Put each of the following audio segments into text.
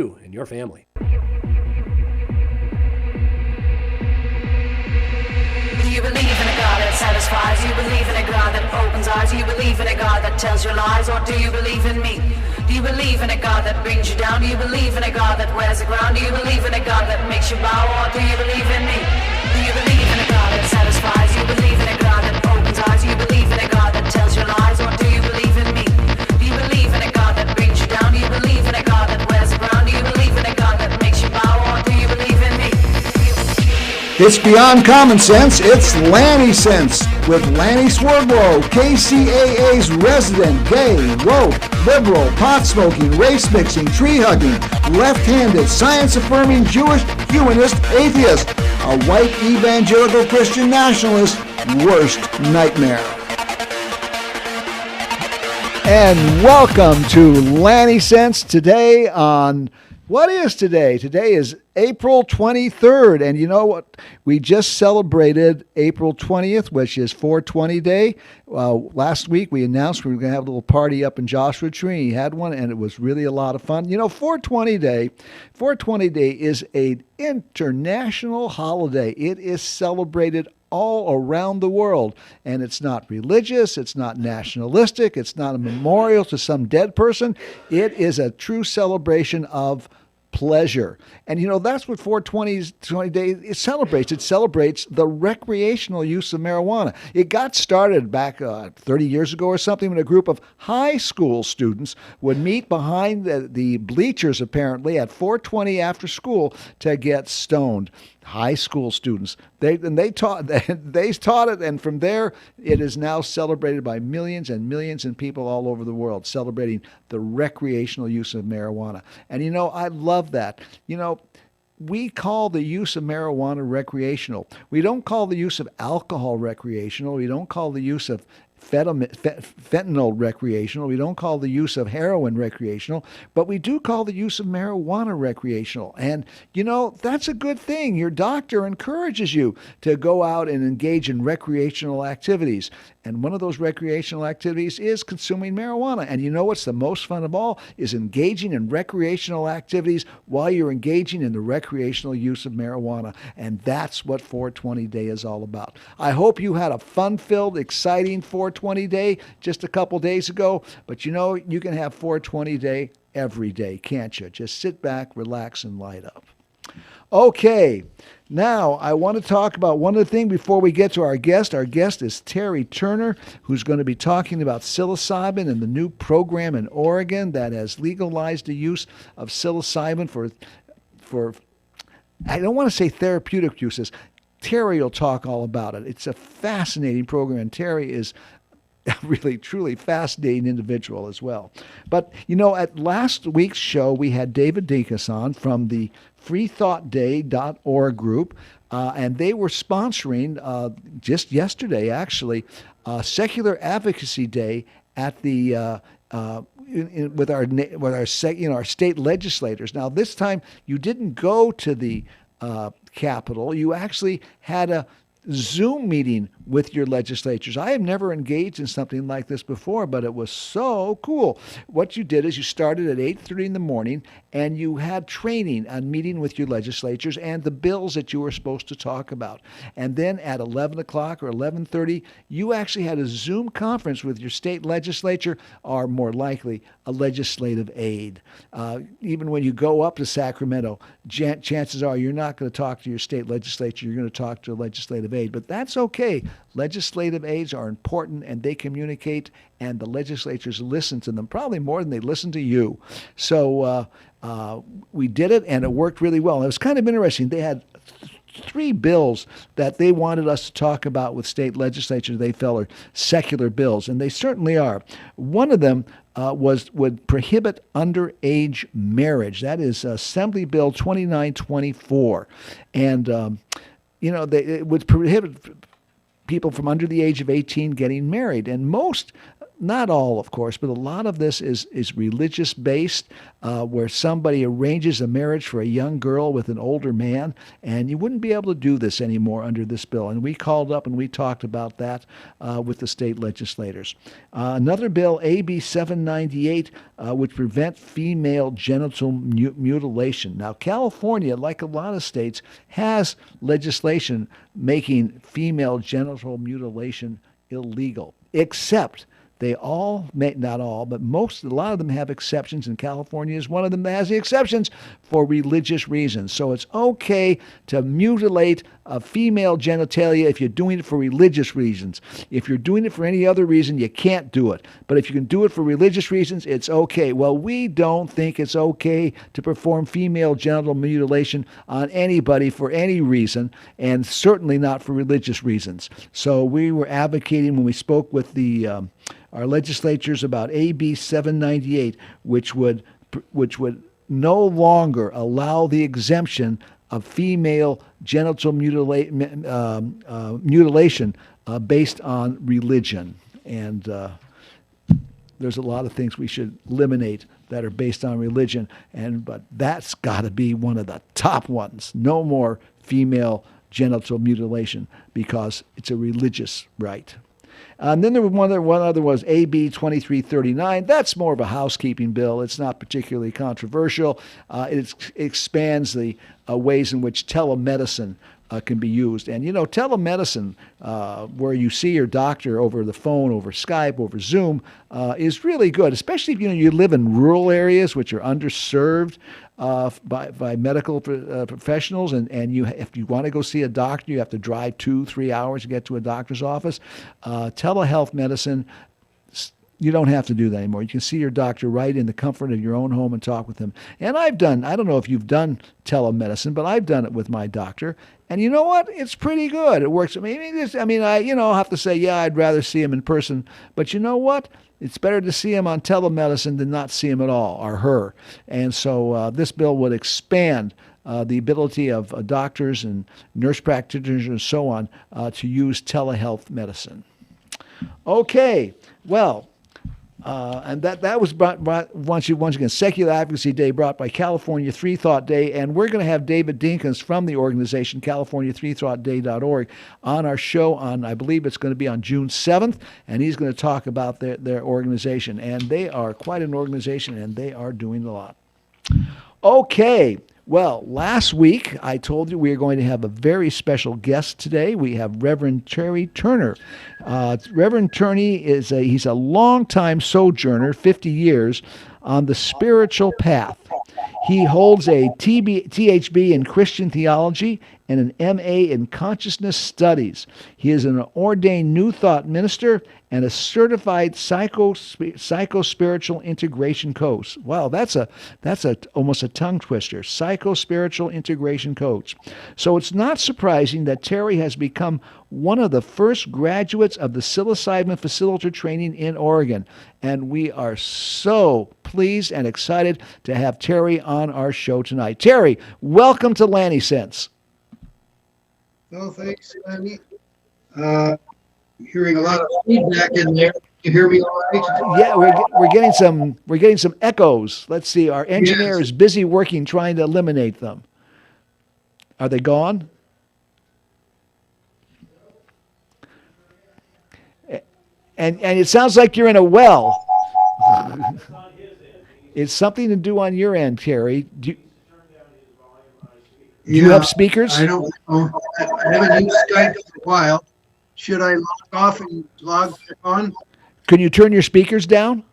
you and your family. Do you believe in a God that satisfies? Do you believe in a God that opens eyes? Do you believe in a God that tells you lies? Or do you believe in me? Do you believe in a God that brings you down? Do you believe in a God that wears the ground? Do you believe in a God that makes you bow? Or do you believe in me? Do you believe in a God that satisfies? Do you believe in a God that opens eyes? Do you believe in a God that tells you lies? Or do you believe in me? Do you believe in a God that brings you down? Do you believe in a God that wears the ground? Do you believe in a God that makes you bow? Or do you believe in me? It's Beyond Common Sense. It's Lanny Sense with Lanny Swerdlow, KCAA's resident gay, woke, liberal, pot-smoking, race-mixing, tree-hugging, left-handed, science-affirming, Jewish, humanist, atheist, a white evangelical Christian nationalist, worst nightmare. And welcome to Lanny Sense today on... What is today? Today is April 23rd, and you know what? We just celebrated April 20th, which is 420 Day. Last week we announced we were going to have a little party up in Joshua Tree. We had one, and it was really a lot of fun. You know, 420 Day is an international holiday. It is celebrated all around the world, and it's not religious, it's not nationalistic, it's not a memorial to some dead person. It is a true celebration of pleasure. And you know, that's what 420 Day it celebrates. It celebrates the recreational use of marijuana. It got started back 30 years ago or something when a group of high school students would meet behind the bleachers apparently at 420 after school to get stoned. High school students. They taught it, and from there it is now celebrated by millions and millions of people all over the world, celebrating the recreational use of marijuana. And you know, I love that. You know, we call the use of marijuana recreational. We don't call the use of alcohol recreational. We don't call the use of fentanyl recreational. We don't call the use of heroin recreational, but we do call the use of marijuana recreational. And, you know, that's a good thing. Your doctor encourages you to go out and engage in recreational activities. And one of those recreational activities is consuming marijuana. And you know what's the most fun of all is engaging in recreational activities while you're engaging in the recreational use of marijuana. And that's what 420 Day is all about. I hope you had a fun-filled, exciting 420 Day just a couple days ago. But you know, you can have 420 Day every day, can't you? Just sit back, relax, and light up. Okay, now I want to talk about one other thing before we get to our guest. Our guest is Terry Turner, who's going to be talking about psilocybin and the new program in Oregon that has legalized the use of psilocybin for I don't want to say therapeutic uses. Terry will talk all about it. It's a fascinating program, and Terry is a really, truly fascinating individual as well. But, you know, at last week's show, we had David Dinkus on from the freethoughtday.org group, and they were sponsoring, just yesterday, actually, Secular Advocacy Day at the with our state legislators. Now, this time, you didn't go to the Capitol. You actually had a Zoom meeting with your legislatures. I have never engaged in something like this before, but it was so cool. What you did is you started at 8:30 in the morning, and you had training on meeting with your legislatures and the bills that you were supposed to talk about. And then at 11 o'clock or 11:30, you actually had a Zoom conference with your state legislature, or more likely, a legislative aide. Even when you go up to Sacramento, chances are you're not going to talk to your state legislature. You're going to talk to a legislative aide. But that's okay. Legislative aides are important, and they communicate, and the legislatures listen to them, probably more than they listen to you. So we did it, and it worked really well. And it was kind of interesting. They had three bills that they wanted us to talk about with state legislatures they felt are secular bills, and they certainly are. One of them would prohibit underage marriage. That is Assembly Bill 2924. And, you know, it would prohibit people from under the age of 18 getting married. And most not all, of course, but a lot of this is religious based, where somebody arranges a marriage for a young girl with an older man, and you wouldn't be able to do this anymore under this bill. And we called up and we talked about that with the state legislators. Another bill, AB 798, would prevent female genital mutilation. Now, California, like a lot of states, has legislation making female genital mutilation illegal, except they all, not all, but a lot of them have exceptions, and California is one of them that has the exceptions for religious reasons. So it's okay to mutilate a female genitalia if you're doing it for religious reasons. If you're doing it for any other reason, you can't do it. But if you can do it for religious reasons, it's okay. Well, we don't think it's okay to perform female genital mutilation on anybody for any reason, and certainly not for religious reasons. So we were advocating when we spoke with our legislatures about AB 798, which would no longer allow the exemption of female genital mutilation based on religion. And there's a lot of things we should eliminate that are based on religion, but that's got to be one of the top ones. No more female genital mutilation because it's a religious right. And then there was one other was AB 2339. That's more of a housekeeping bill. It's not particularly controversial. It expands the ways in which telemedicine can be used. And, telemedicine, where you see your doctor over the phone, over Skype, over Zoom, is really good, especially if you live in rural areas which are underserved by medical professionals. And if you want to go see a doctor, you have to drive 2-3 hours to get to a doctor's office. Telehealth medicine, you don't have to do that anymore. You can see your doctor right in the comfort of your own home and talk with him. And I don't know if you've done telemedicine, but I've done it with my doctor. And you know what? It's pretty good. It works. I'll have to say, yeah, I'd rather see him in person. But you know what? It's better to see him on telemedicine than not see him at all, or her. And so this bill would expand the ability of doctors and nurse practitioners and so on to use telehealth medicine. Okay, well, and that was brought once again, Secular Advocacy Day brought by California Free Thought Day, and we're going to have David Dinkins from the organization CaliforniaFreeThoughtDay.org on our show on, I believe it's going to be on June 7th, and he's going to talk about their organization, and they are quite an organization, and they are doing a lot. Okay. Well, last week I told you we are going to have a very special guest today. We have Reverend Terry Turner. Reverend Turney he's a longtime sojourner, 50 years, on the spiritual path. He holds a THB in Christian theology and an MA in consciousness studies. He is an ordained New Thought minister and a certified psycho-spiritual integration coach. Wow, that's almost a tongue twister. Psycho-spiritual integration coach. So it's not surprising that Terry has become one of the first graduates of the psilocybin facilitator training in Oregon. And we are so pleased and excited to have Terry on our show tonight. Terry, welcome to Lanny Sense. Well, thanks, Lanny. Hearing a lot of feedback in there. You hear me all right? Yeah, we're getting some echoes. Let's see. Our engineer is busy working trying to eliminate them. Are they gone? And it sounds like you're in a well. It's something to do on your end, Terry. Do you have speakers? I don't know. I haven't used Skype for a while. Should I log off and log back on? Can you turn your speakers down?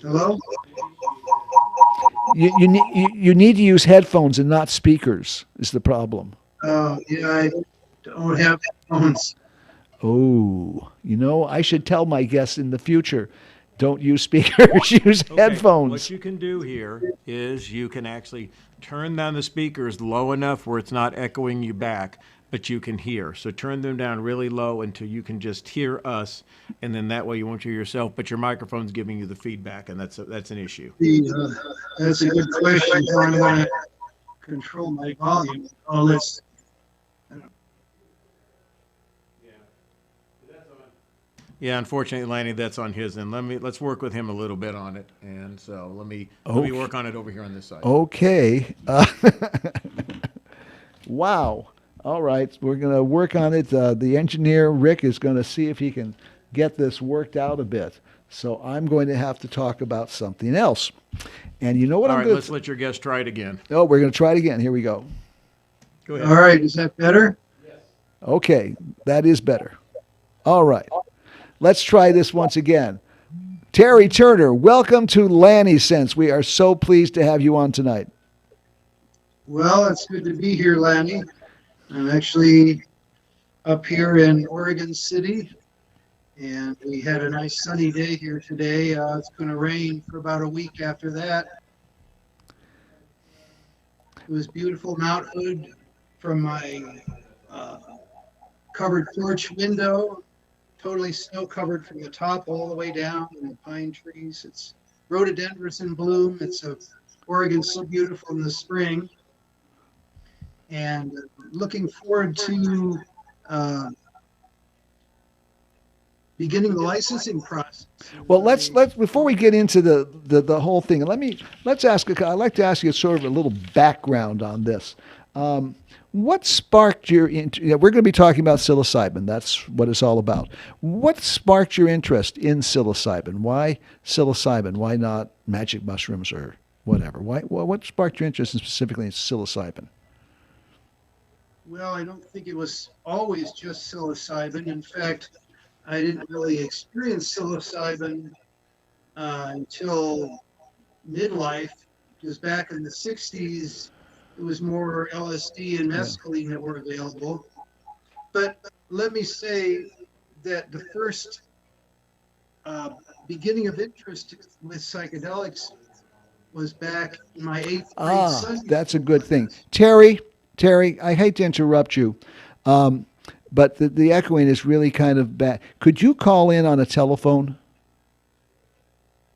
Hello? You need to use headphones and not speakers is the problem. Yeah, I don't have headphones. Oh, I should tell my guests in the future, don't use speakers, use headphones. What you can do here is you can actually turn down the speakers low enough where it's not echoing you back, but you can hear. So turn them down really low until you can just hear us, and then that way you won't hear yourself, but your microphone's giving you the feedback, and that's an issue. That's a good question. I'm going to control my volume. Oh, Yeah, unfortunately, Lanny, that's on his end. Let's work with him a little bit on it, and so let me work on it over here on this side. Okay. Wow. All right. We're going to work on it. The engineer, Rick, is going to see if he can get this worked out a bit. So I'm going to have to talk about something else. And you know what All I'm right, going let's let your guest try it again. Oh, we're going to try it again. Here we go. Go ahead. All right, is that better? Okay. That is better. All right. Let's try this once again. Terry Turner, welcome to Lanny Sense. We are so pleased to have you on tonight. Well, it's good to be here, Lanny. I'm actually up here in Oregon City, and we had a nice sunny day here today. It's going to rain for about a week after that. It was beautiful Mount Hood from my covered porch window, totally snow covered from the top all the way down, and the pine trees. It's rhododendrons in bloom. Oregon's so beautiful in the spring, and looking forward to beginning the licensing process. Well, let's before we get into the whole thing, let's ask. I'd like to ask you sort of a little background on this. What sparked your we're going to be talking about psilocybin. That's what it's all about. What sparked your interest in psilocybin? Why psilocybin? Why not magic mushrooms or whatever? What sparked your interest specifically in psilocybin? Well, I don't think it was always just psilocybin. In fact, I didn't really experience psilocybin until midlife, because back in the 60s, it was more LSD and mescaline that were available. But let me say that the first beginning of interest with psychedelics was back in my 8th grade Sunday That's a school good thing. class. Terry, I hate to interrupt you, but the echoing is really kind of bad. Could you call in on a telephone?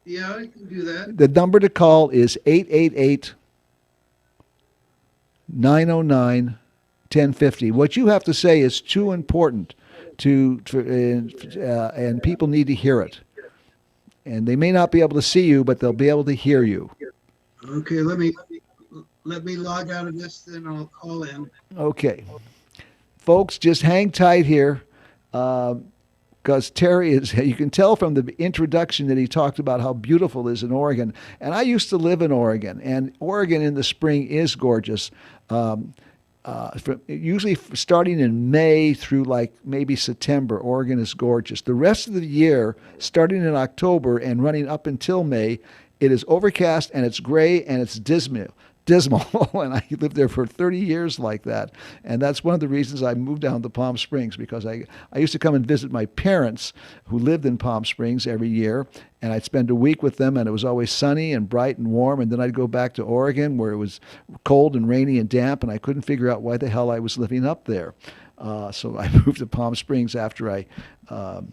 Yeah, I can do that. The number to call is 888 909 1050. What you have to say is too important and people need to hear it. And they may not be able to see you, but they'll be able to hear you. Okay, let me log out of this, then I'll call in. Okay. Folks, just hang tight here because Terry is, you can tell from the introduction that he talked about how beautiful it is in Oregon. And I used to live in Oregon, and Oregon in the spring is gorgeous. Usually starting in May through like maybe September, Oregon is gorgeous. The rest of the year, starting in October and running up until May, it is overcast and it's gray and it's dismal. And I lived there for 30 years like that. And that's one of the reasons I moved down to Palm Springs, because I used to come and visit my parents who lived in Palm Springs every year. And I'd spend a week with them, and it was always sunny and bright and warm. And then I'd go back to Oregon where it was cold and rainy and damp, and I couldn't figure out why the hell I was living up there. So I moved to Palm Springs after I kind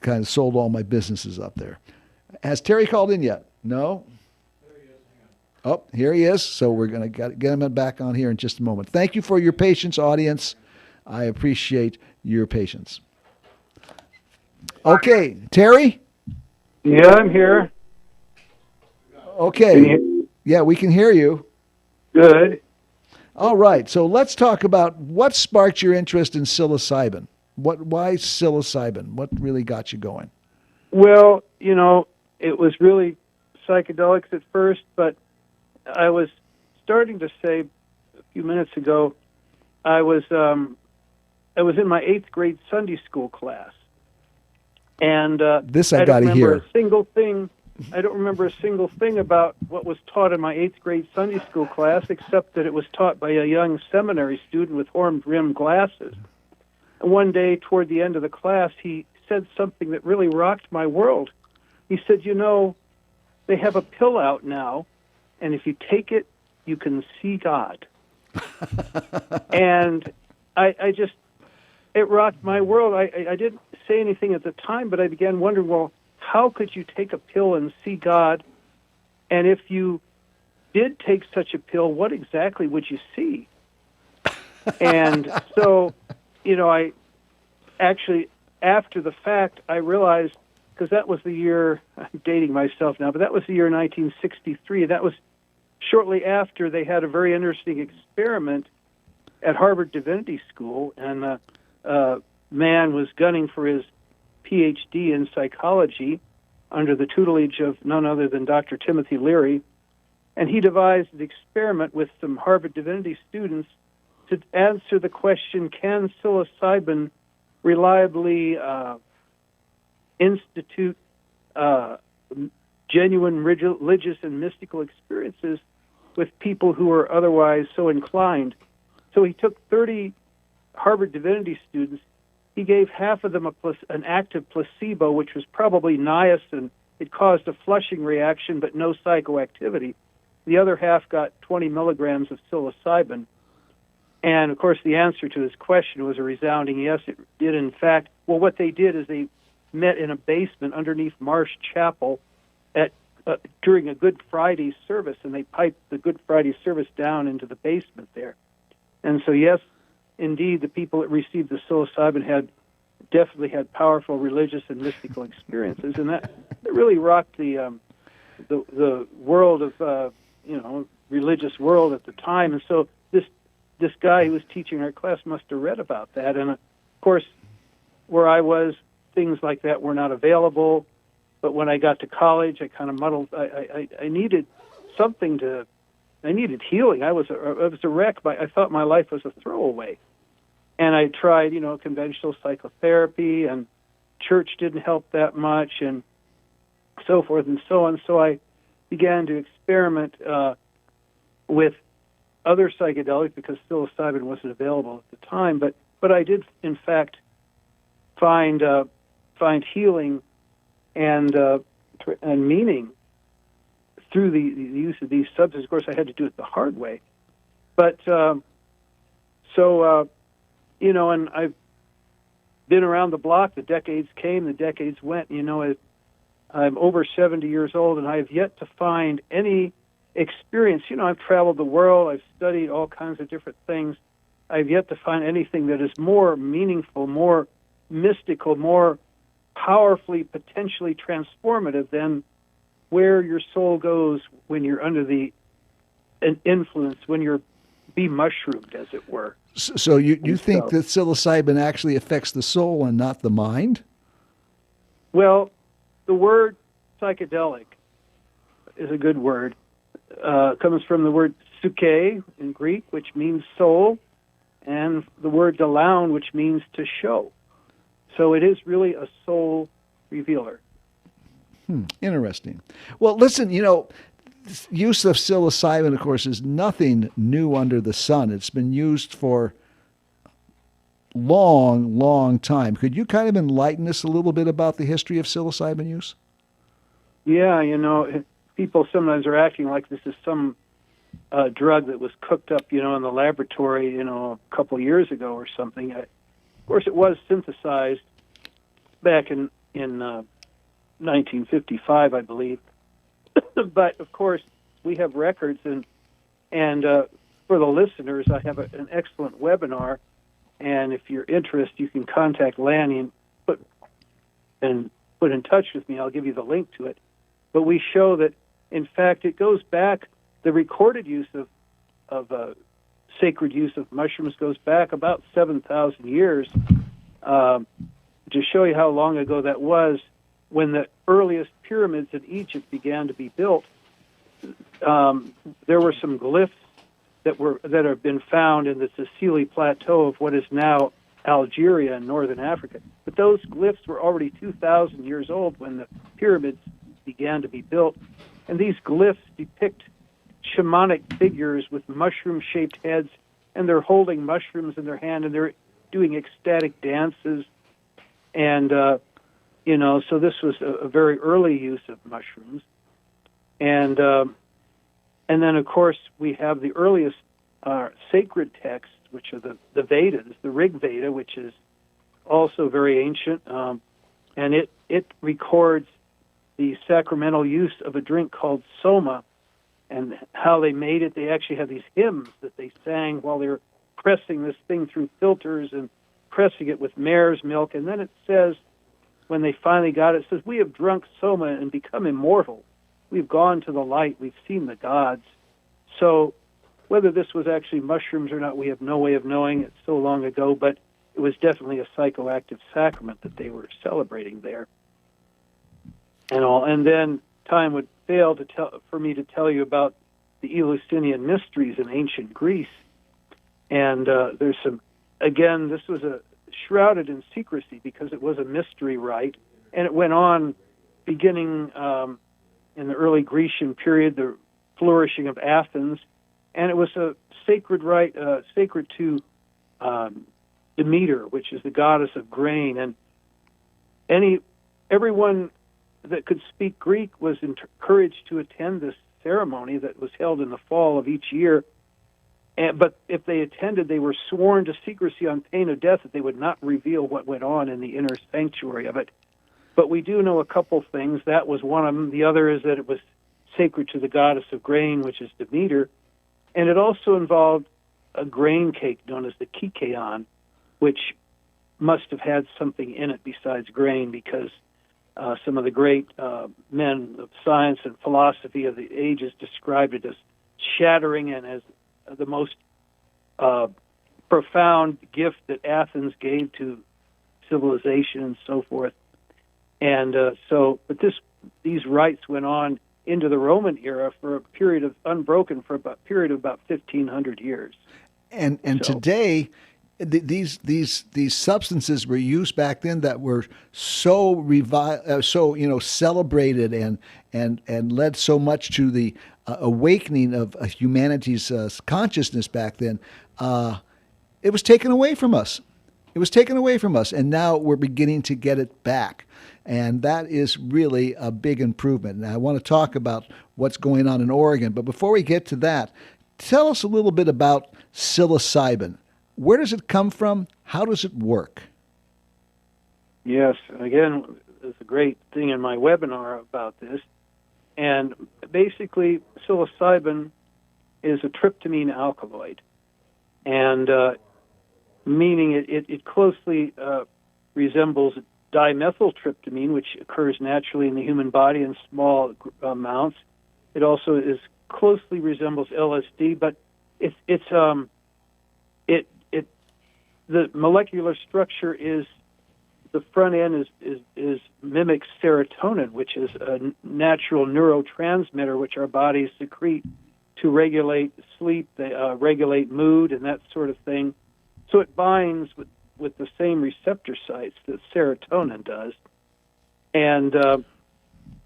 of sold all my businesses up there. Has Terry called in yet? No? Oh, here he is. So we're going to get him back on here in just a moment. Thank you for your patience, audience. I appreciate your patience. Okay, Terry? Yeah, I'm here. Okay. Yeah, we can hear you. Good. All right. So let's talk about what sparked your interest in psilocybin. Why psilocybin? What really got you going? Well, it was really psychedelics at first, but I was starting to say a few minutes ago, I was in my 8th grade Sunday school class, and this I got to hear. I don't remember a single thing about what was taught in my 8th grade Sunday school class, except that it was taught by a young seminary student with horn-rimmed glasses. And one day, toward the end of the class, he said something that really rocked my world. He said, they have a pill out now, and if you take it, you can see God. And it rocked my world. I didn't say anything at the time, but I began wondering, well, how could you take a pill and see God? And if you did take such a pill, what exactly would you see? And so, I actually, after the fact, I realized, because that was the year, I'm dating myself now, but that was the year 1963. That was shortly after they had a very interesting experiment at Harvard Divinity School, and a man was gunning for his PhD in psychology under the tutelage of none other than Dr. Timothy Leary, and he devised an experiment with some Harvard Divinity students to answer the question, can psilocybin reliably institute genuine religious and mystical experiences with people who are otherwise so inclined? So he took 30 Harvard Divinity students. He gave half of them an active placebo, which was probably niacin. It caused a flushing reaction, but no psychoactivity. The other half got 20 milligrams of psilocybin. And, of course, the answer to his question was a resounding yes, it did, in fact. Well, what they did is they met in a basement underneath Marsh Chapel during a Good Friday service, and they piped the Good Friday service down into the basement there. And so, yes, indeed, the people that received the psilocybin definitely had powerful religious and mystical experiences, and that really rocked the world of religious world at the time. And so this guy who was teaching our class must have read about that. And of course, where I was, things like that were not available. But when I got to college, I kind of muddled. I needed something to. I needed healing. I was a wreck. I thought my life was a throwaway, and I tried, conventional psychotherapy, and church didn't help that much, and so forth and so on. So I began to experiment with other psychedelics because psilocybin wasn't available at the time. But I did, in fact, find healing and meaning through the use of these substances. Of course, I had to do it the hard way. But and I've been around the block. The decades came, the decades went. I'm over 70 years old, and I have yet to find any experience. I've traveled the world. I've studied all kinds of different things. I've yet to find anything that is more meaningful, more mystical, more powerfully, potentially transformative than where your soul goes when you're under an influence, when you're mushroomed, as it were. So you think that psilocybin actually affects the soul and not the mind? Well, the word psychedelic is a good word. Comes from the word psyche in Greek, which means soul, and the word dalaun, which means to show. So it is really a soul revealer. Interesting. Well, listen, use of psilocybin, of course, is nothing new under the sun. It's been used for long, long time. Could you kind of enlighten us a little bit about the history of psilocybin use? Yeah, people sometimes are acting like this is some drug that was cooked up, in the laboratory, a couple of years ago or something. Of course, it was synthesized back in 1955, I believe. But of course, we have records, and for the listeners, I have an excellent webinar. And if you're interested, you can contact Lanny and put in touch with me. I'll give you the link to it. But we show that, in fact, it goes back. The recorded use of sacred use of mushrooms goes back about 7,000 years. To show you how long ago that was, when the earliest pyramids in Egypt began to be built, there were some glyphs that have been found in the Sicily Plateau of what is now Algeria in northern Africa. But those glyphs were already 2,000 years old when the pyramids began to be built. And these glyphs depict shamanic figures with mushroom-shaped heads, and they're holding mushrooms in their hand, and they're doing ecstatic dances. And, so this was a very early use of mushrooms. And then, of course, we have the earliest sacred texts, which are the Vedas, the Rig Veda, which is also very ancient. And it records the sacramental use of a drink called soma and how they made it. They actually had these hymns that they sang while they were pressing this thing through filters and pressing it with mare's milk. And then it says, when they finally got it, it says, "We have drunk soma and become immortal. We've gone to the light. We've seen the gods." So whether this was actually mushrooms or not, we have no way of knowing. It's so long ago, but it was definitely a psychoactive sacrament that they were celebrating there. And all. And then time would fail for me to tell you about the Eleusinian mysteries in ancient Greece. And there's some, again, this was shrouded in secrecy because it was a mystery rite, and it went on beginning in the early Grecian period, the flourishing of Athens, and it was a sacred rite, sacred to Demeter, which is the goddess of grain, and everyone that could speak Greek was encouraged to attend this ceremony that was held in the fall of each year. But if they attended, they were sworn to secrecy on pain of death, that they would not reveal what went on in the inner sanctuary of it. But we do know a couple things. That was one of them. The other is that it was sacred to the goddess of grain, which is Demeter. And it also involved a grain cake known as the kikeon, which must have had something in it besides grain, because some of the great men of science and philosophy of the ages described it as shattering and as the most profound gift that Athens gave to civilization and so forth. And but these rites went on into the Roman era for a period of unbroken for about 1,500 years. And today, these substances were used back then that were so celebrated and led so much to the awakening of humanity's consciousness back then. It was taken away from us. It was taken away from us, and now we're beginning to get it back. And that is really a big improvement. And I want to talk about what's going on in Oregon. But before we get to that, tell us a little bit about psilocybin. Where does it come from? How does it work? Yes, again, there's a great thing in my webinar about this. And basically, psilocybin is a tryptamine alkaloid, and meaning it closely resembles dimethyltryptamine, which occurs naturally in the human body in small amounts. It also closely resembles LSD, but the molecular structure is, the front end is mimics serotonin, which is a natural neurotransmitter which our bodies secrete to regulate sleep, regulate mood, and that sort of thing. So it binds with the same receptor sites that serotonin does, and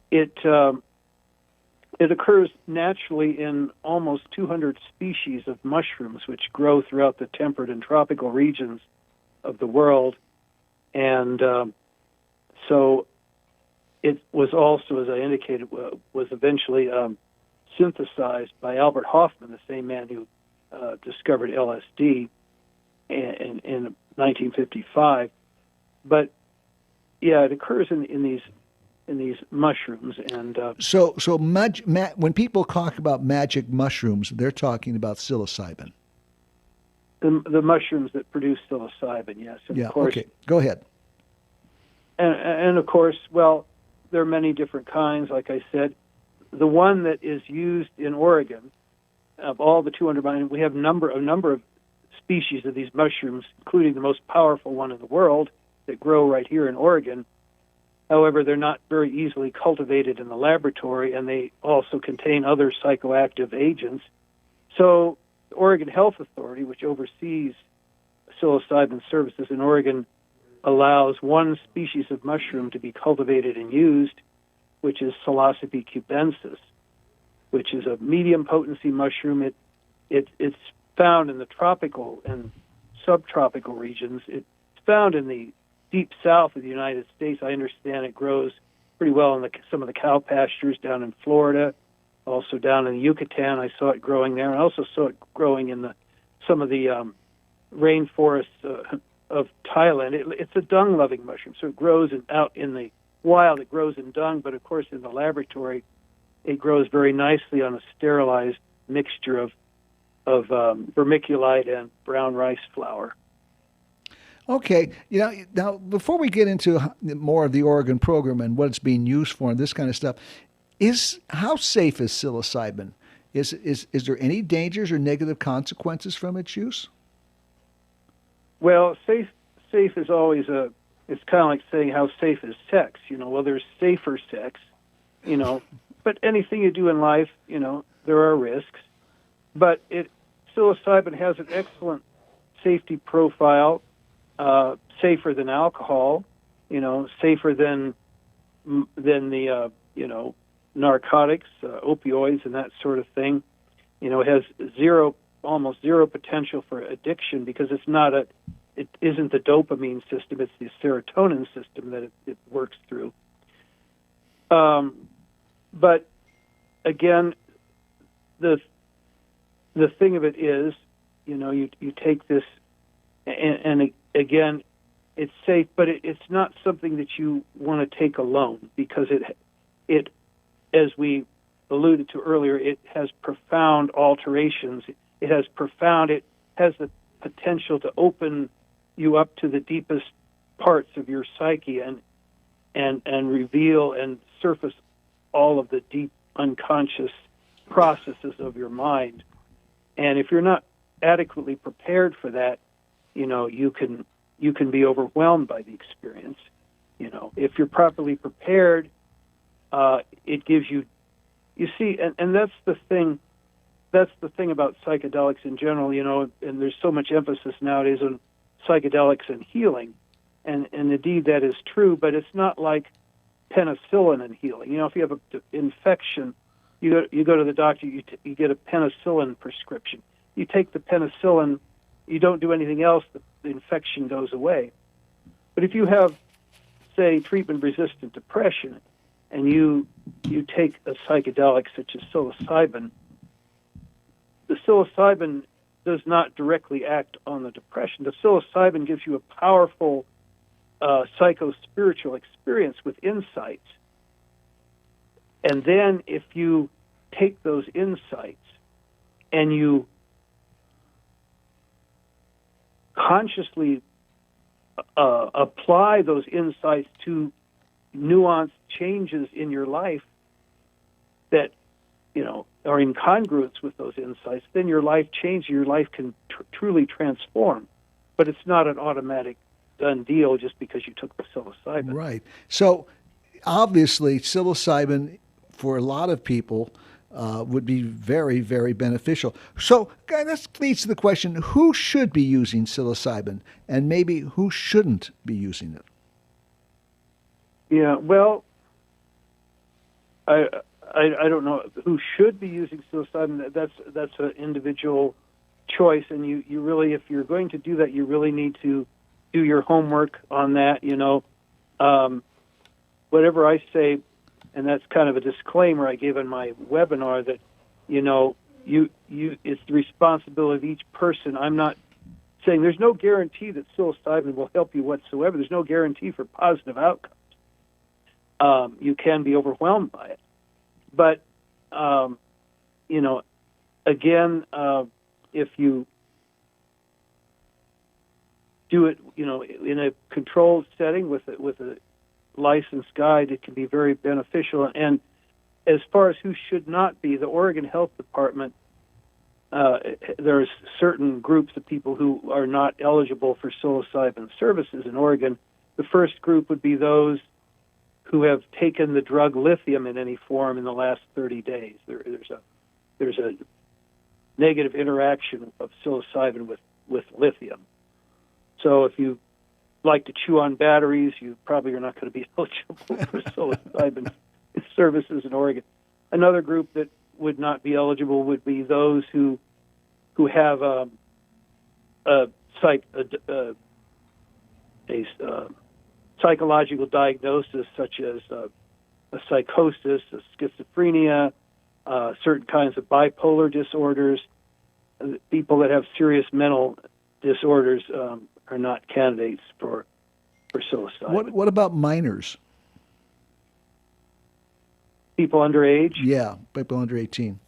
it occurs naturally in almost 200 species of mushrooms, which grow throughout the temperate and tropical regions of the world. And so it was also, as I indicated, was eventually synthesized by Albert Hofmann, the same man who discovered LSD in 1955. But yeah, it occurs in these mushrooms. And when people talk about magic mushrooms, they're talking about psilocybin. The mushrooms that produce psilocybin, yes. And yeah, of course, okay. Go ahead. And of course, well, there are many different kinds, like I said. The one that is used in Oregon, of all the 200, we have a number of species of these mushrooms, including the most powerful one in the world that grow right here in Oregon. However, they're not very easily cultivated in the laboratory, and they also contain other psychoactive agents. So the Oregon Health Authority, which oversees psilocybin services in Oregon, allows one species of mushroom to be cultivated and used, which is Psilocybe cubensis, which is a medium potency mushroom. It's found in the tropical and subtropical regions. It's found in the deep south of the United States. I understand it grows pretty well in some of the cow pastures down in Florida, also down in Yucatan. I saw it growing there. I also saw it growing in some of the rainforests of Thailand. It's a dung-loving mushroom, so it grows out in the wild. It grows in dung, but of course in the laboratory, it grows very nicely on a sterilized mixture of vermiculite and brown rice flour. Okay. Now before we get into more of the Oregon program and what it's being used for and this kind of stuff, is how safe is psilocybin? Is there any dangers or negative consequences from its use? Well, safe is always it's kind of like saying how safe is sex. Well, there's safer sex, you know, but anything you do in life, there are risks. But psilocybin has an excellent safety profile, safer than alcohol, safer than the narcotics, opioids, and that sort of thing. It has almost zero potential for addiction because it isn't the dopamine system; it's the serotonin system that it works through. But again, the thing of it is, you take this, and again, it's safe, but it's not something that you want to take alone because it, as we alluded to earlier, it has profound alterations. It has the potential to open you up to the deepest parts of your psyche and reveal and surface all of the deep unconscious processes of your mind. And if you're not adequately prepared for that, you can be overwhelmed by the experience. If you're properly prepared, it gives you see, and that's the thing. That's the thing about psychedelics in general, and there's so much emphasis nowadays on psychedelics and healing, and indeed that is true. But it's not like penicillin and healing. If you have an infection, you go to the doctor, you get a penicillin prescription. You take the penicillin, you don't do anything else, the infection goes away. But if you have, say, treatment-resistant depression, and you take a psychedelic such as psilocybin, the psilocybin does not directly act on the depression. The psilocybin gives you a powerful psycho-spiritual experience with insights. And then if you take those insights and you consciously apply those insights to nuanced changes in your life that are in congruence with those insights, then your life changes. Your life can truly transform, but it's not an automatic done deal just because you took the psilocybin. Right. So obviously, psilocybin for a lot of people would be very, very beneficial. So that leads to the question: who should be using psilocybin, and maybe who shouldn't be using it? Yeah. Well, I don't know who should be using psilocybin. That's an individual choice, and you really, if you're going to do that, you really need to do your homework on that. Whatever I say, and that's kind of a disclaimer I gave in my webinar that it's the responsibility of each person. I'm not saying there's no guarantee that psilocybin will help you whatsoever. There's no guarantee for positive outcomes. You can be overwhelmed by it. But, again, if you do it, in a controlled setting with a licensed guide, it can be very beneficial. And as far as who should not be, the Oregon Health Department, there's certain groups of people who are not eligible for psilocybin services in Oregon. The first group would be those who have taken the drug lithium in any form in the last 30 days. There's a negative interaction of psilocybin with lithium. So if you like to chew on batteries, you probably are not going to be eligible for psilocybin services in Oregon. Another group that would not be eligible would be those who have a psychological diagnosis such as a psychosis, a schizophrenia, certain kinds of bipolar disorders. People that have serious mental disorders are not candidates for psilocybin. What about minors? People underage? Yeah, people under 18.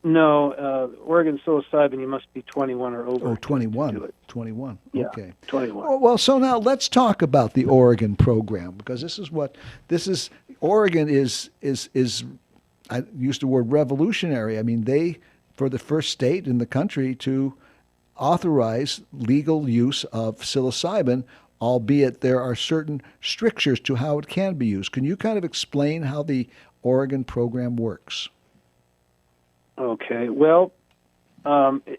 No, Oregon psilocybin, you must be 21 or over Oh, to 21. do it. 21. Yeah, Okay. 21. Well, so now let's talk about the Oregon program, because Oregon is I used the word revolutionary. I mean, they for the first state in the country to authorize legal use of psilocybin, albeit there are certain strictures to how it can be used. Can you kind of explain how the Oregon program works? Okay, well,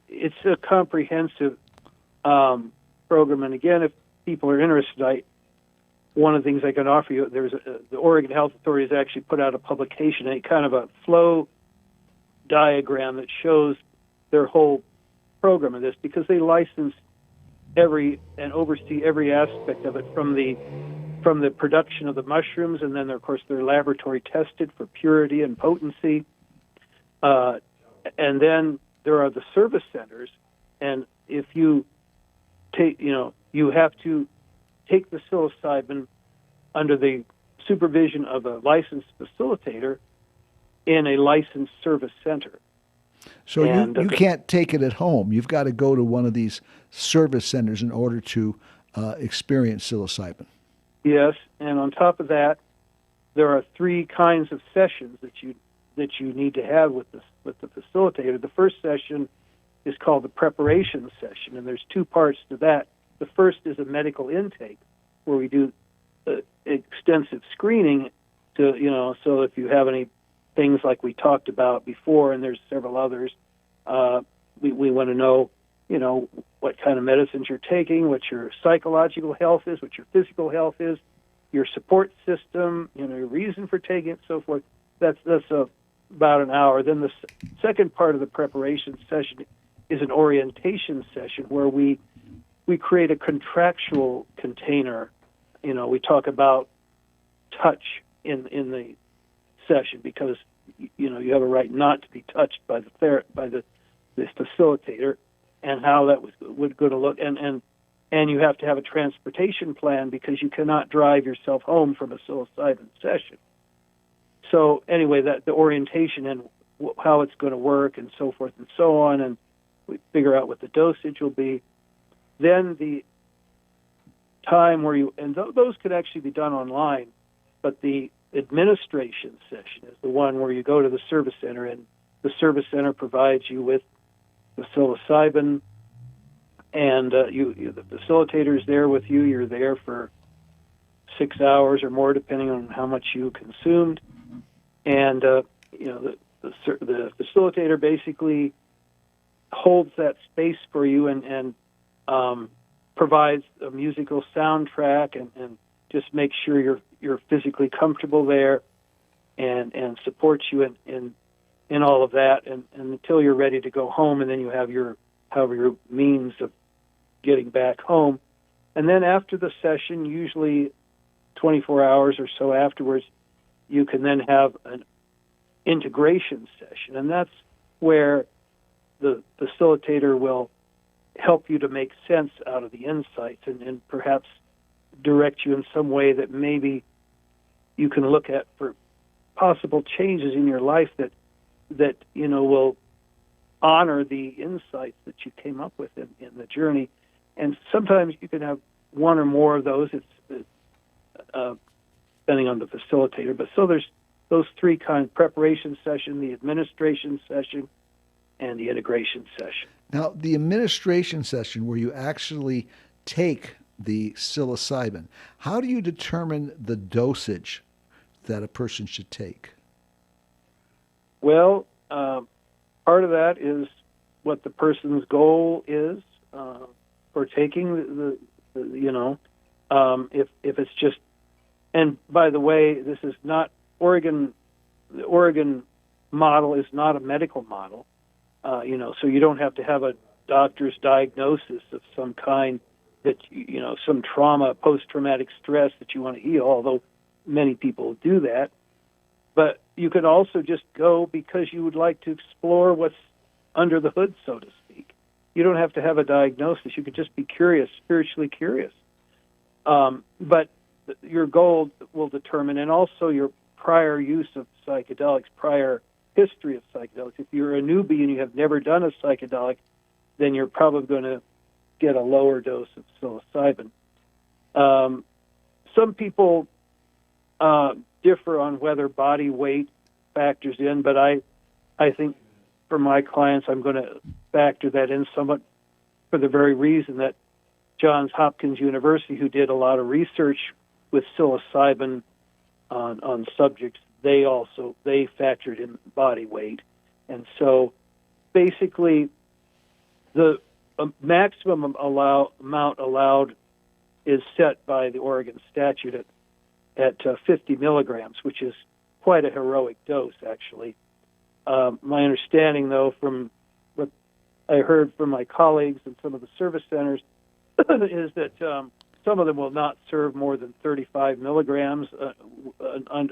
it's a comprehensive program, and again, if people are interested, one of the things I can offer you, the Oregon Health Authority has actually put out a publication, a kind of a flow diagram that shows their whole program of this, because they license and oversee every aspect of it, from the production of the mushrooms, and then of course they're laboratory tested for purity and potency, and then there are the service centers, and if you you have to take the psilocybin under the supervision of a licensed facilitator in a licensed service center. So you can't take it at home. You've got to go to one of these service centers in order to experience psilocybin. Yes, and on top of that, there are three kinds of sessions that you need to have with the facilitator. The first session is called the preparation session, and there's two parts to that. The first is a medical intake, where we do extensive screening so if you have any things like we talked about before, and there's several others, we want to know, what kind of medicines you're taking, what your psychological health is, what your physical health is, your support system, your reason for taking it, so forth. That's about an hour. Then the second part of the preparation session is an orientation session, where we create a contractual container. We talk about touch in the session, because you have a right not to be touched by the facilitator, and how that would going to look, and you have to have a transportation plan, because you cannot drive yourself home from a psilocybin session. So anyway, that the orientation and how it's going to work, and so forth and so on, and we figure out what the dosage will be. Then the time where those could actually be done online, but the administration session is the one where you go to the service center, and the service center provides you with the psilocybin, and the facilitator is there with you. You're there for 6 hours or more, depending on how much you consumed, and the facilitator basically holds that space for you, and provides a musical soundtrack, and just makes sure you're physically comfortable there, and supports you in all of that, and until you're ready to go home, and then you have your means of getting back home. And then after the session, usually 24 hours or so afterwards, you can then have an integration session, and that's where the facilitator will help you to make sense out of the insights, and perhaps direct you in some way that maybe you can look at for possible changes in your life that will honor the insights that you came up with in the journey. And sometimes you can have one or more of those. It's depending on the facilitator. But so there's those three kinds: preparation session, the administration session, and the integration session. Now, the administration session, where you actually take the psilocybin, how do you determine the dosage that a person should take? Well, part of that is what the person's goal is for taking if it's just. And by the way, this is not Oregon. The Oregon model is not a medical model. So you don't have to have a doctor's diagnosis of some kind, that some trauma, post-traumatic stress that you want to heal, although many people do that. But you could also just go because you would like to explore what's under the hood, so to speak. You don't have to have a diagnosis. You could just be curious, spiritually curious. But your goal will determine, and also your prior use of psychedelics, prior history of psychedelics. If you're a newbie and you have never done a psychedelic, then you're probably going to get a lower dose of psilocybin. Some people differ on whether body weight factors in, but I think for my clients, I'm going to factor that in somewhat for the very reason that Johns Hopkins University, who did a lot of research with psilocybin on subjects, they factored in body weight. And so basically the maximum amount allowed is set by the Oregon statute at 50 milligrams, which is quite a heroic dose, actually. My understanding, though, from what I heard from my colleagues in some of the service centers, is that some of them will not serve more than 35 milligrams,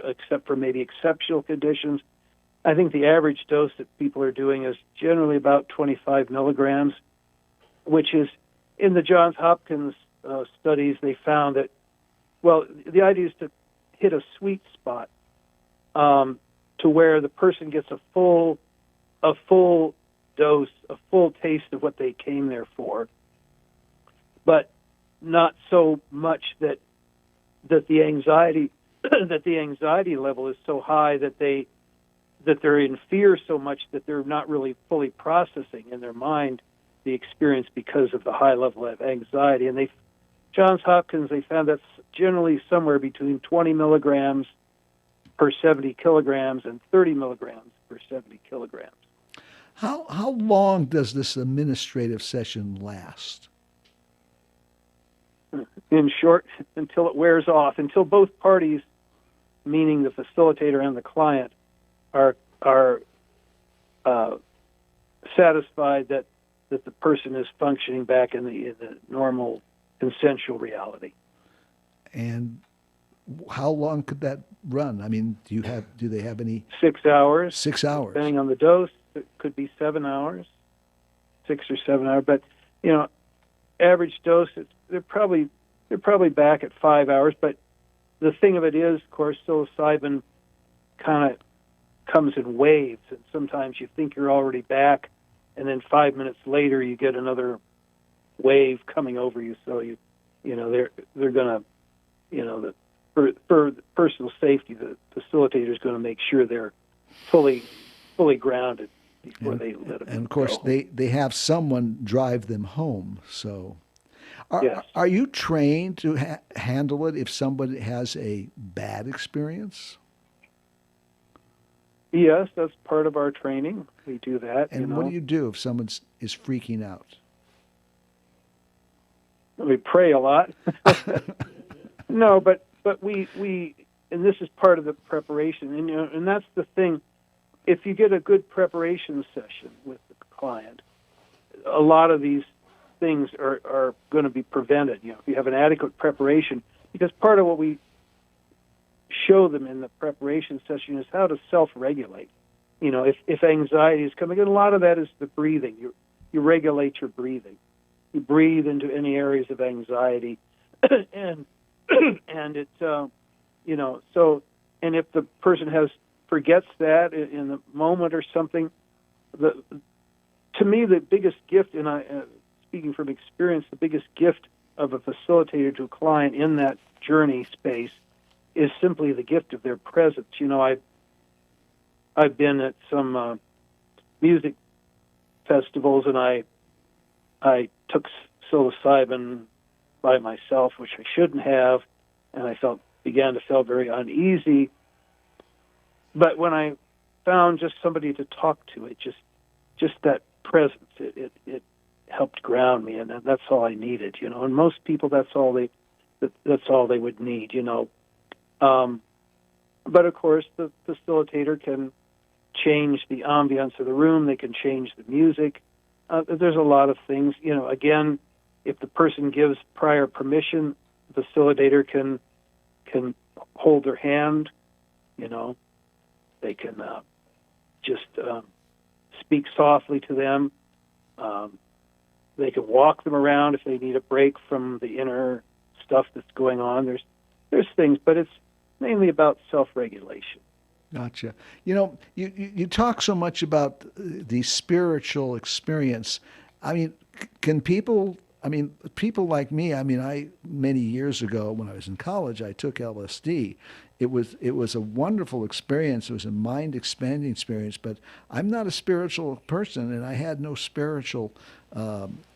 except for maybe exceptional conditions. I think the average dose that people are doing is generally about 25 milligrams, which is, in the Johns Hopkins studies, they found that, well, the idea is to hit a sweet spot to where the person gets a full dose, a full taste of what they came there for, but not so much that the anxiety that the anxiety level is so high that they're in fear so much that they're not really fully processing in their mind the experience because of the high level of anxiety. And Johns Hopkins, they found that's generally somewhere between 20 milligrams per 70 kilograms and 30 milligrams per 70 kilograms. How long does this administrative session last? In short, until it wears off, until both parties, meaning the facilitator and the client, are satisfied that the person is functioning back in the normal consensual reality. And how long could that run? I mean, do they have any? 6 hours. 6 hours. Depending on the dose, it could be 7 hours, 6 or 7 hours. But average dose, they're probably back at 5 hours. But the thing of it is, of course, psilocybin kind of comes in waves, and sometimes you think you're already back, and then 5 minutes later you get another wave coming over you. So they're going to for personal safety, the facilitator is going to make sure they're fully grounded before they let them. And of course, go. they have someone drive them home. So, Yes. are you trained to handle it if somebody has a bad experience? Yes, that's part of our training. We do that. And what do you do if someone is freaking out? We pray a lot. No, but we and this is part of the preparation, and that's the thing. If you get a good preparation session with the client, a lot of these things are going to be prevented. If you have an adequate preparation, because part of what we show them in the preparation session is how to self-regulate. If anxiety is coming in, a lot of that is the breathing. You regulate your breathing. You breathe into any areas of anxiety, and it's and if the person forgets that in the moment or something, to me the biggest gift, and speaking from experience, the biggest gift of a facilitator to a client in that journey space is simply the gift of their presence. I've been at some music festivals, and I took psilocybin by myself, which I shouldn't have, and I began to feel very uneasy. But when I found just somebody to talk to, it just that presence, it helped ground me, and that's all I needed. And most people, that's all they would need. But of course, the facilitator can change the ambiance of the room. They can change the music. There's a lot of things. Again, if the person gives prior permission, the facilitator can hold their hand. They can just speak softly to them. They can walk them around if they need a break from the inner stuff that's going on. There's things, but it's mainly about self-regulation. Gotcha. You talk so much about the spiritual experience. I mean, can people? I mean, people like me. I mean, I many years ago when I was in college, I took LSD. It was a wonderful experience. It was a mind expanding experience. But I'm not a spiritual person, and I had no spiritual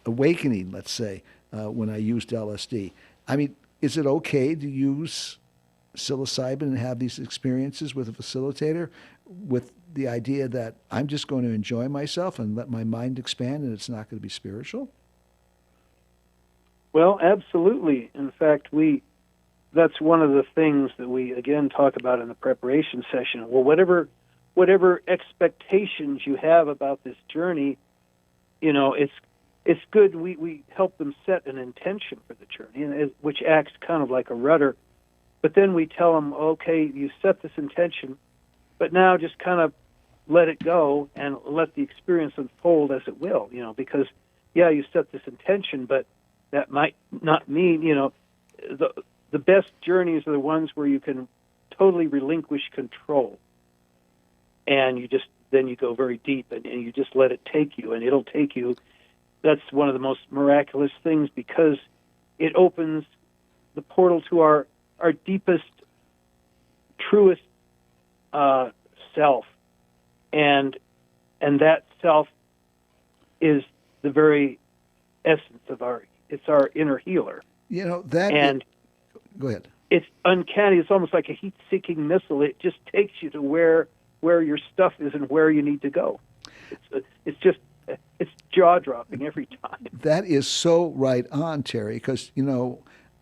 awakening. Let's say when I used LSD. I mean, is it okay to use psilocybin and have these experiences with a facilitator with the idea that I'm just going to enjoy myself and let my mind expand and it's not going to be spiritual? Well, absolutely. In fact, that's one of the things that we again talk about in the preparation session. Well, whatever expectations you have about this journey, it's good. We help them set an intention for the journey, which acts kind of like a rudder. But then we tell them, okay, you set this intention, but now just kind of let it go and let the experience unfold as it will. Because you set this intention, but that might not mean, the best journeys are the ones where you can totally relinquish control. And then you go very deep and you just let it take you, and it'll take you. That's one of the most miraculous things because it opens the portal to our deepest, truest self. And that self is the very essence of it's our inner healer. That. Go ahead. It's uncanny. It's almost like a heat-seeking missile. It just takes you to where your stuff is and where you need to go. It's jaw-dropping every time. That is so right on, Terry, because,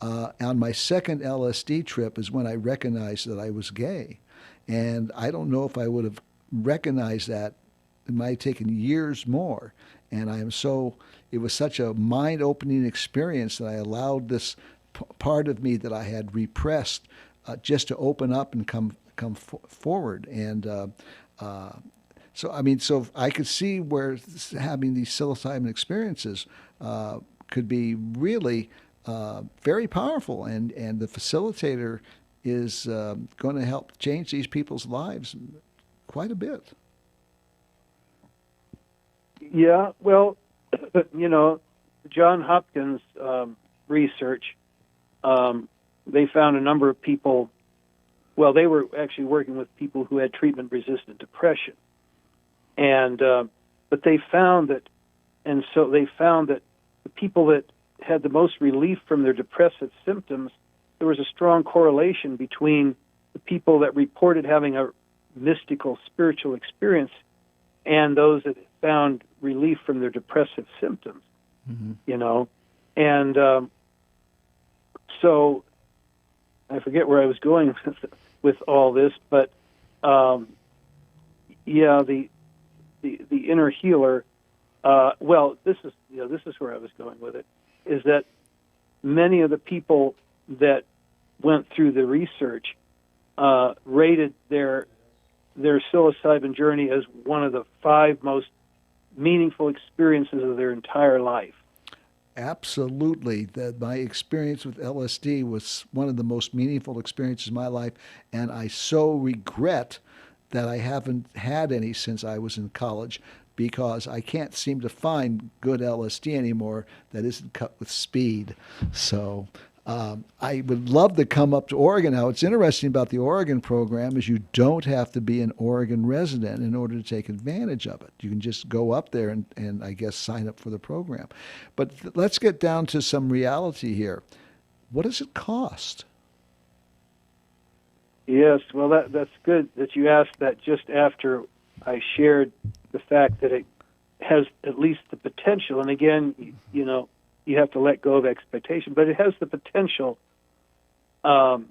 on my second LSD trip is when I recognized that I was gay. And I don't know if I would have recognized that. It might have taken years more. And it was such a mind-opening experience that I allowed this part of me that I had repressed just to open up and come forward. And so I could see where having these psilocybin experiences could be really very powerful, and the facilitator is going to help change these people's lives quite a bit. Yeah, well, John Hopkins research, they found a number of people. Well, they were actually working with people who had treatment-resistant depression, and but they found that the people that had the most relief from their depressive symptoms, there was a strong correlation between the people that reported having a mystical spiritual experience and those that found relief from their depressive symptoms. Mm-hmm. And so I forget where I was going with all this, but the inner healer. This is where I was going with it. Is that many of the people that went through the research rated their psilocybin journey as one of the 5 most meaningful experiences of their entire life. Absolutely. My experience with LSD was one of the most meaningful experiences of my life, and I so regret that I haven't had any since I was in college, because I can't seem to find good LSD anymore that isn't cut with speed. So I would love to come up to Oregon. Now, what's interesting about the Oregon program is you don't have to be an Oregon resident in order to take advantage of it. You can just go up there and I guess sign up for the program. But let's get down to some reality here. What does it cost? Yes, well, that's good that you asked that just after I shared the fact that it has at least the potential, and again, you have to let go of expectation, but it has the potential to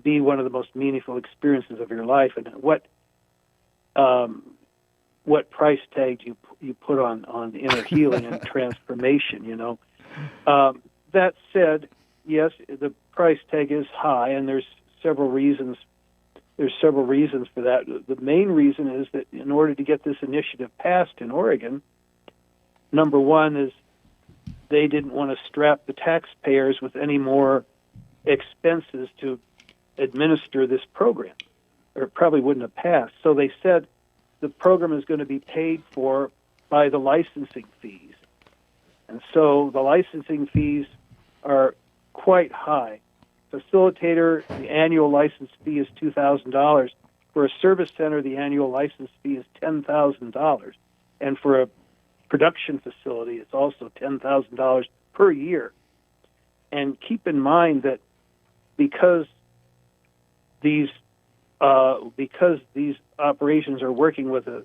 be one of the most meaningful experiences of your life. And what price tag do you put on inner healing and transformation? That said, yes, the price tag is high, and there's several reasons. There's several reasons for that. The main reason is that in order to get this initiative passed in Oregon, number one is they didn't want to strap the taxpayers with any more expenses to administer this program. or probably wouldn't have passed. So they said the program is going to be paid for by the licensing fees. And so the licensing fees are quite high. Facilitator, the annual license fee is $2,000. For a service center, the annual license fee is $10,000. And for a production facility, it's also $10,000 per year. And keep in mind that because these operations are working with a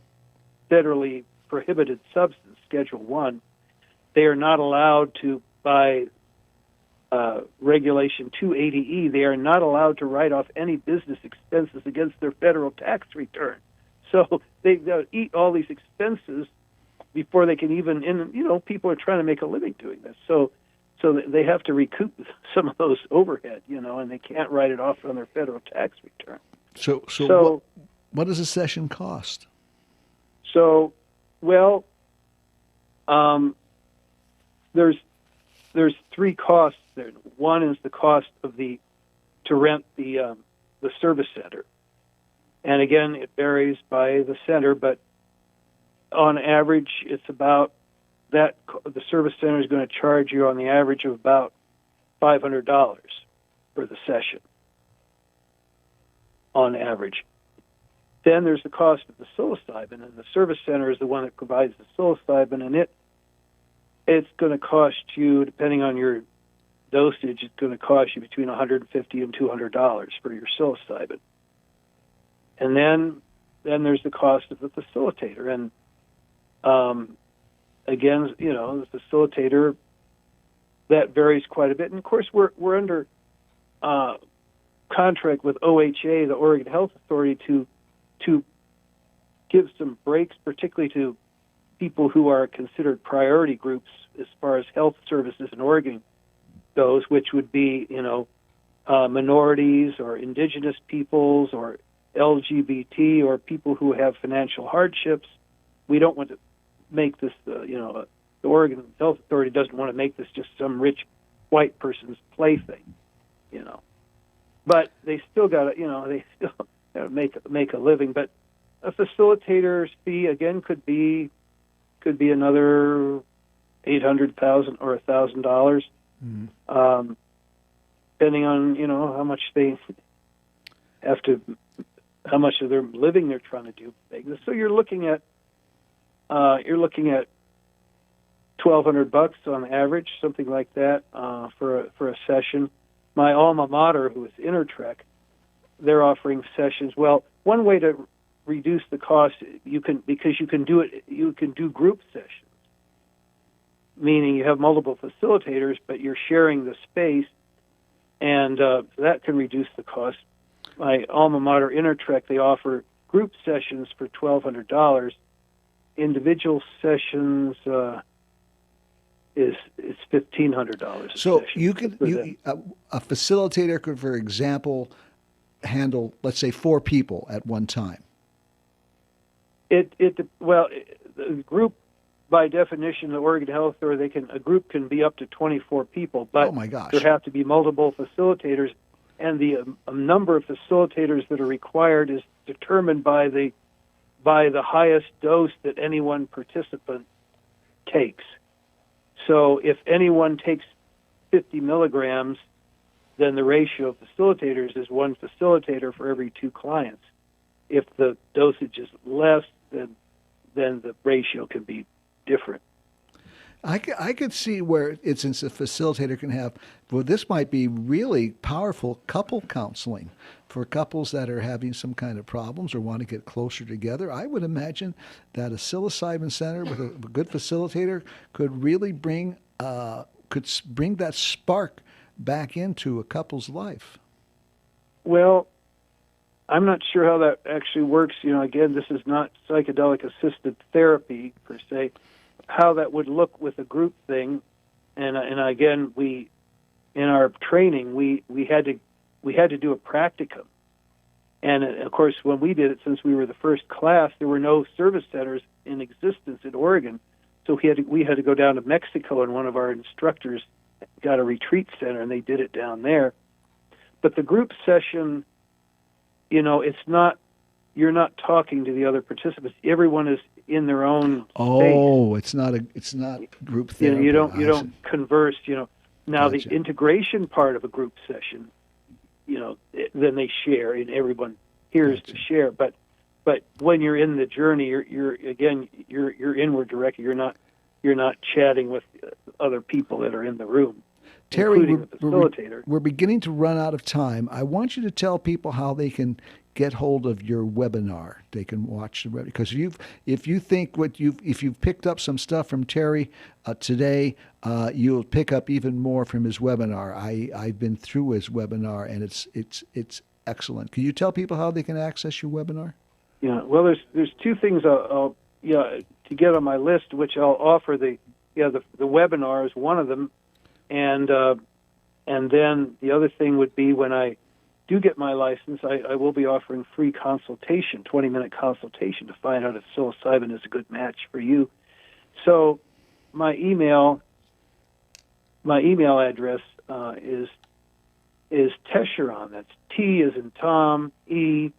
federally prohibited substance, Schedule 1, they are not allowed to, by Regulation 280E, they are not allowed to write off any business expenses against their federal tax return. So they'll eat all these expenses before they can even, people are trying to make a living doing this. So they have to recoup some of those overhead, and they can't write it off on their federal tax return. So what does a session cost? So, well, there's three costs there. One is the cost of to rent the service center, and again, it varies by the center, but on average, it's about that. The service center is going to charge you on the average of about $500 for the session, on average. Then there's the cost of the psilocybin, and the service center is the one that provides the psilocybin, and it's going to cost you, depending on your dosage, it's going to cost you between $150 and $200 for your psilocybin. And then there's the cost of the facilitator, and again, the facilitator, that varies quite a bit. And of course, we're under contract with OHA, the Oregon Health Authority, to give some breaks, particularly to people who are considered priority groups as far as health services in Oregon goes, which would be, minorities or indigenous peoples or LGBT or people who have financial hardships. We don't want to make this, the Oregon Health Authority doesn't want to make this just some rich white person's plaything, But they still got to, they still got to make a living. But a facilitator's fee again could be another $800,000 or $1,000, depending on how much they have to, how much of their living they're trying to do. So you're looking at $1,200 on average, something like that, for a session. My alma mater, who is Intertrek, they're offering sessions. Well, one way to reduce the cost, you can do group sessions, meaning you have multiple facilitators, but you're sharing the space, and that can reduce the cost. My alma mater, Intertrek, they offer group sessions for $1,200. Individual sessions is $1,500. So a facilitator could, for example, handle, let's say, 4 people at one time. The group, by definition, the Oregon Health Authority, a group can be up to 24 people, but oh my gosh, there have to be multiple facilitators, and the number of facilitators that are required is determined by the highest dose that any one participant takes. So if anyone takes 50 milligrams, then the ratio of facilitators is 1 facilitator for every 2 clients. If the dosage is less, then the ratio can be different. I could see where it's a facilitator can have, well, this might be really powerful couple counseling for couples that are having some kind of problems or want to get closer together. I would imagine that a psilocybin center with a good facilitator could really bring that spark back into a couple's life. Well, I'm not sure how that actually works. Again, this is not psychedelic-assisted therapy per se. How that would look with a group thing, and again, we in our training we had to do a practicum, and of course when we did it, since we were the first class, there were no service centers in existence in Oregon, so we had to go down to Mexico, and one of our instructors got a retreat center, and they did it down there. But the group session it's not, you're not talking to the other participants. Everyone is in their own space. Oh, it's not group therapy. You don't converse. Now Gotcha. the integration part of a group session, then they share, and everyone hears Gotcha. to share. But when you're in the journey, you're inward directed. You're not chatting with other people that are in the room, Terry, including the facilitator. we're beginning to run out of time. I want you to tell people how they can get hold of your webinar. They can watch the webinar because if you've picked up some stuff from Terry today, you'll pick up even more from his webinar. I've been through his webinar and it's excellent. Can you tell people how they can access your webinar? Yeah. Well, there's two things I'll to get on my list, which I'll offer. The webinar is one of them, and then the other thing would be when I do get my license, I will be offering free consultation, 20-minute consultation to find out if psilocybin is a good match for you. So my email address is Tesheron. That's T as in Tom, ESHERON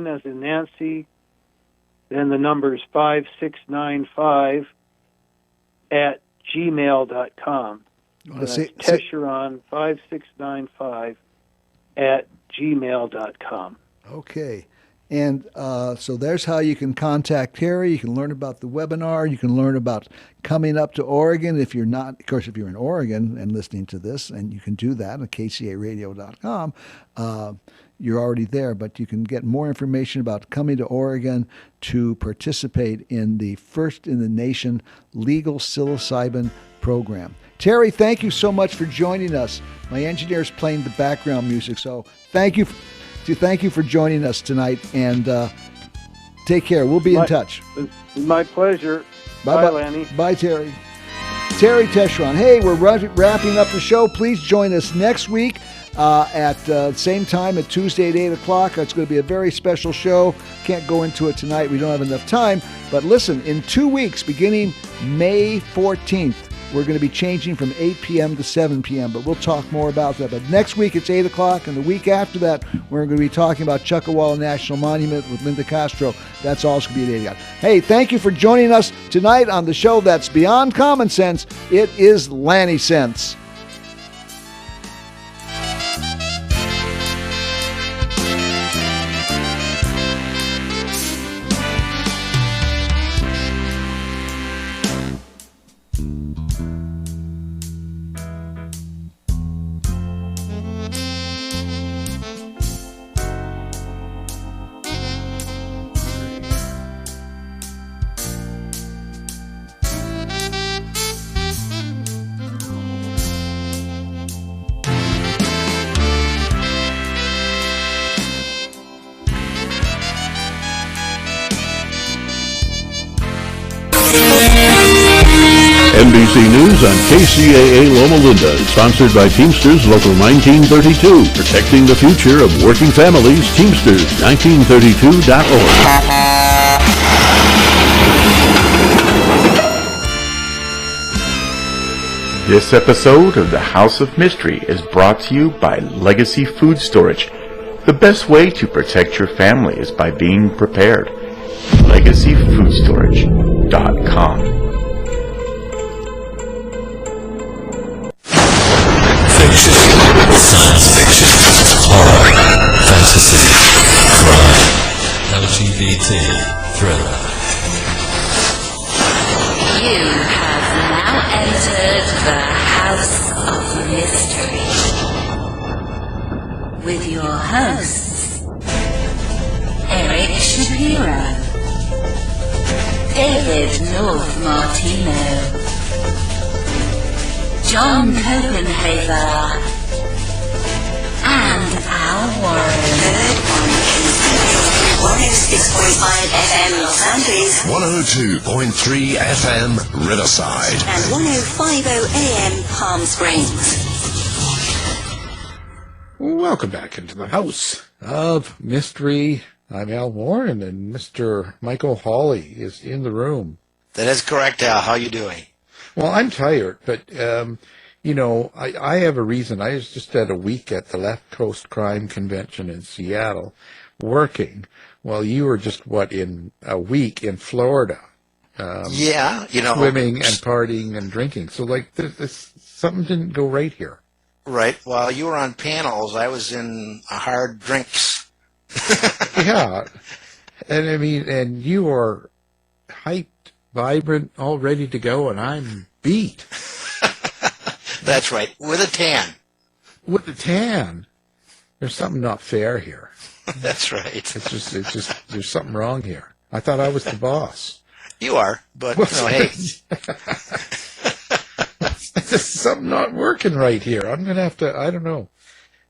as in Nancy, then the numbers 5695 at gmail.com. That's Tesheron 5695 at gmail.com. Okay. And so there's how you can contact Terry. You can learn about the webinar. You can learn about coming up to Oregon if you're not, of course, if you're in Oregon and listening to this, and you can do that at kcaradio.com. You're already there, but you can get more information about coming to Oregon to participate in the first in the nation legal psilocybin program. Terry, thank you so much for joining us. My engineer's playing the background music, so thank you for joining us tonight, and take care. We'll be in touch. My pleasure. Bye, Lanny. Bye, Terry. Terry Tesheron. Hey, we're wrapping up the show. Please join us next week at the same time at Tuesday at 8 o'clock. It's going to be a very special show. Can't go into it tonight. We don't have enough time. But listen, in 2 weeks, beginning May 14th, we're going to be changing from 8 p.m. to 7 p.m., but we'll talk more about that. But next week, it's 8 o'clock, and the week after that, we're going to be talking about Chuckawalla National Monument with Linda Castro. That's also going to be at 8 o'clock. Hey, thank you for joining us tonight on the show that's beyond common sense. It is Lanny Sense. NBC News on KCAA Loma Linda, sponsored by Teamsters Local 1932, protecting the future of working families. Teamsters1932.org. This episode of The House of Mystery is brought to you by Legacy Food Storage. The best way to protect your family is by being prepared. LegacyFoodStorage.com. Fiction, science fiction, horror, fantasy, crime, LGBT, thriller. You have now entered the House of Mystery with your hosts, Eric Shapiro, David North Martino, John Copenhaver, and Al Warren. Heard on KCAA 106.5 FM Los Angeles, 102.3 FM Riverside, and 105.0 AM Palm Springs. Welcome back into the House of Mystery. I'm Al Warren, and Mr. Michael Hawley is in the room. That is correct, Al. How are you doing? Well, I'm tired, but I have a reason. I was just at a week at the Left Coast Crime Convention in Seattle working while you were just, in a week in Florida. Yeah, Swimming and partying and drinking. So, something didn't go right here. Right. While you were on panels, I was in hard drinks. Yeah. And I mean, and you are hyped, vibrant, all ready to go, and I'm beat. That's right. With a tan. With the tan. There's something not fair here. That's right. It's just, there's something wrong here. I thought I was the boss. You are, but, hey. There's something not working right here. I'm going to have to, I don't know.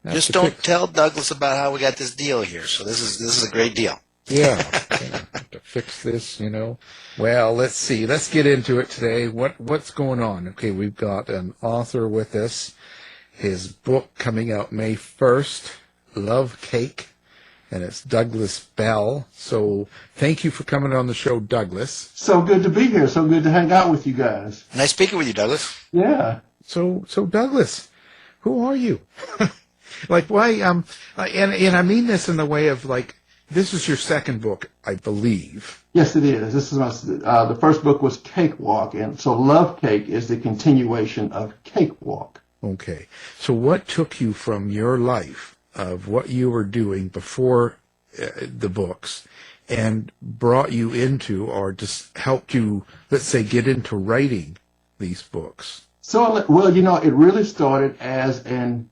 Just don't tell Douglas about how we got this deal here. So this is a great deal. Yeah. Have to fix this, Well, let's see. Let's get into it today. What's going on? Okay, we've got an author with us. His book coming out May 1st, Love Cake, and it's Douglas Bell. So thank you for coming on the show, Douglas. So good to be here. So good to hang out with you guys. Nice speaking with you, Douglas. Yeah. So Douglas, who are you? Why? And I mean this in the way of this is your second book, I believe. Yes, it is. This is the first book was Cakewalk, and so Love Cake is the continuation of Cakewalk. Okay. So what took you from your life of what you were doing before the books and brought you into, or just helped you, let's say, get into writing these books? So, well, it really started as an